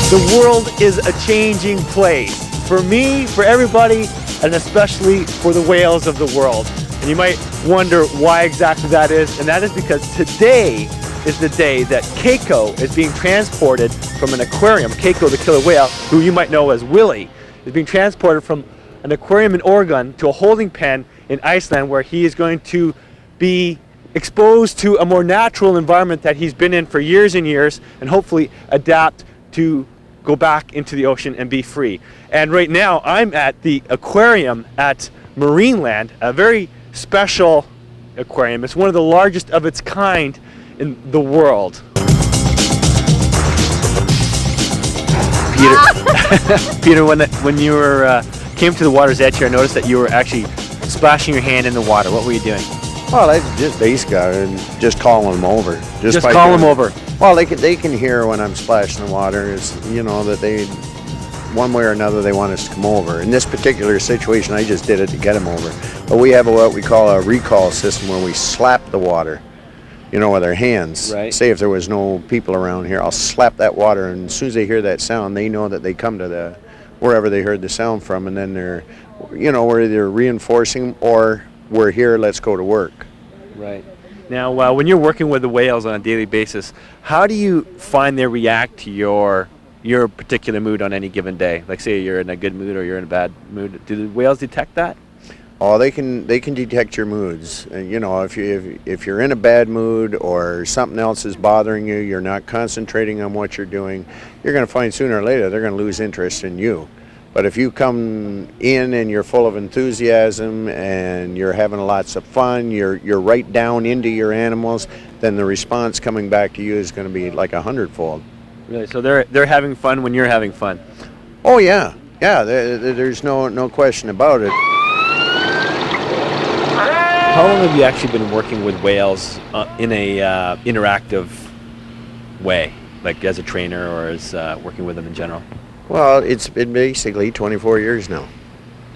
The world is a changing place. For me, for everybody, and especially for the whales of the world. And you might wonder why exactly that is, and that is because today is the day that Keiko is being transported from an aquarium. Keiko, the killer whale, who you might know as Willie, is being transported from an aquarium in Oregon to a holding pen in Iceland, where he is going to be exposed to a more natural environment that he's been in for years and years, and hopefully adapt to go back into the ocean and be free. And right now I'm at the aquarium at Marineland, a very special aquarium. It's one of the largest of its kind in the world. Peter, Peter, when you were came to the water's edge here, I noticed that you were actually splashing your hand in the water. What were you doing? Well, I just basically just calling them over. Just call them over. Well, they can hear when I'm splashing the water. Is that they, one way or another, they want us to come over. In this particular situation, I just did it to get them over. But we have what we call a recall system where we slap the water, with our hands. Right. Say if there was no people around here, I'll slap that water, and as soon as they hear that sound, they know that they come to wherever they heard the sound from, and then they're, we're either reinforcing or we're here, let's go to work. Right. Now, when you're working with the whales on a daily basis, how do you find they react to your particular mood on any given day? Like, say you're in a good mood or you're in a bad mood. Do the whales detect that? Oh, they can detect your moods. If you're in a bad mood or something else is bothering you, you're not concentrating on what you're doing, you're going to find sooner or later they're going to lose interest in you. But if you come in and you're full of enthusiasm and you're having lots of fun, you're right down into your animals, then the response coming back to you is going to be like 100-fold. Really? So they're having fun when you're having fun? Oh yeah, there's no question about it. How long have you actually been working with whales in a interactive way, like as a trainer or as working with them in general? Well, it's been basically 24 years now.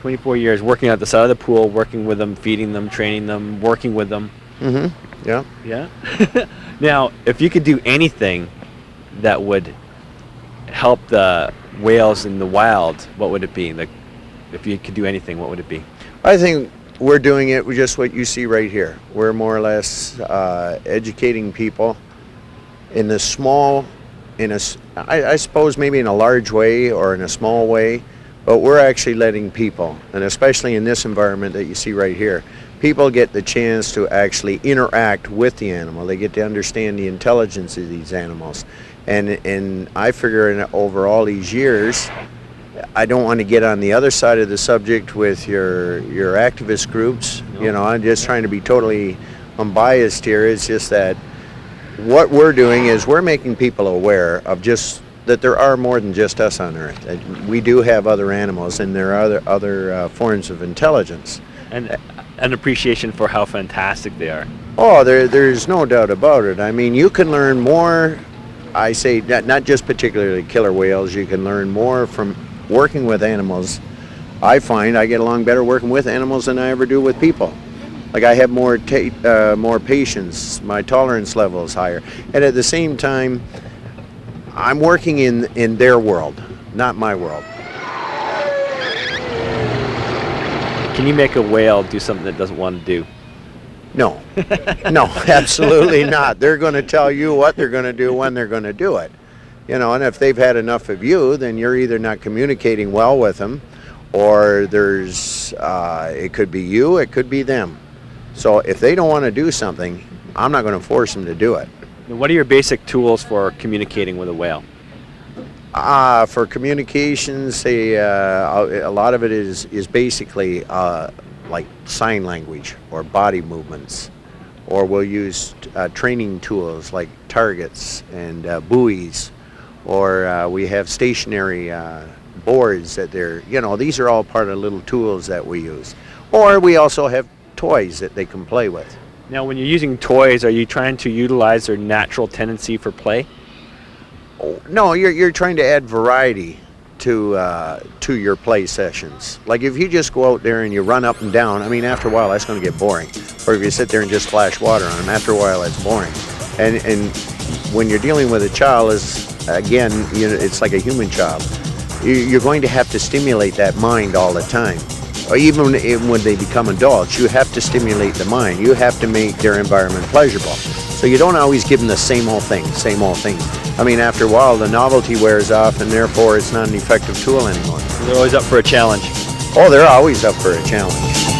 24 years working at the side of the pool, working with them, feeding them, training them, working with them. Mm-hmm. Yeah. Yeah. Now, if you could do anything that would help the whales in the wild, what would it be? Like, if you could do anything, what would it be? I think we're doing it with just what you see right here. We're more or less educating people in a small, I suppose maybe in a large way or in a small way, but we're actually letting people, and especially in this environment that you see right here, people get the chance to actually interact with the animal. They get to understand the intelligence of these animals. And I figure over all these years, I don't want to get on the other side of the subject with your activist groups. No. I'm just trying to be totally unbiased here. It's just that what we're doing is we're making people aware of just that there are more than just us on Earth. That we do have other animals, and there are other forms of intelligence. And an appreciation for how fantastic they are. Oh, there's no doubt about it. I mean, you can learn more, I say, not just particularly killer whales, you can learn more from working with animals. I find I get along better working with animals than I ever do with people. Like, I have more patience, my tolerance level is higher. And at the same time, I'm working in their world, not my world. Can you make a whale do something that doesn't want to do? No, no, absolutely not. They're going to tell you what they're going to do when they're going to do it. And if they've had enough of you, then you're either not communicating well with them, or it could be you, it could be them. So if they don't want to do something, I'm not going to force them to do it. What are your basic tools for communicating with a whale? For communications, a lot of it is basically like sign language or body movements, or we'll use training tools like targets and buoys, or we have stationary boards that these are all part of little tools that we use. Or we also have toys that they can play with. Now, when you're using toys, are you trying to utilize their natural tendency for play? Oh, no, you're trying to add variety to your play sessions. Like, if you just go out there and you run up and down, I mean, after a while that's going to get boring. Or if you sit there and just splash water on them, after a while that's boring. And when you're dealing with a child, as again, it's like a human child. You're going to have to stimulate that mind all the time. Or even when they become adults, you have to stimulate the mind. You have to make their environment pleasurable. So you don't always give them the same old thing, same old thing. I mean, after a while, the novelty wears off, and therefore it's not an effective tool anymore. They're always up for a challenge. Oh, they're always up for a challenge.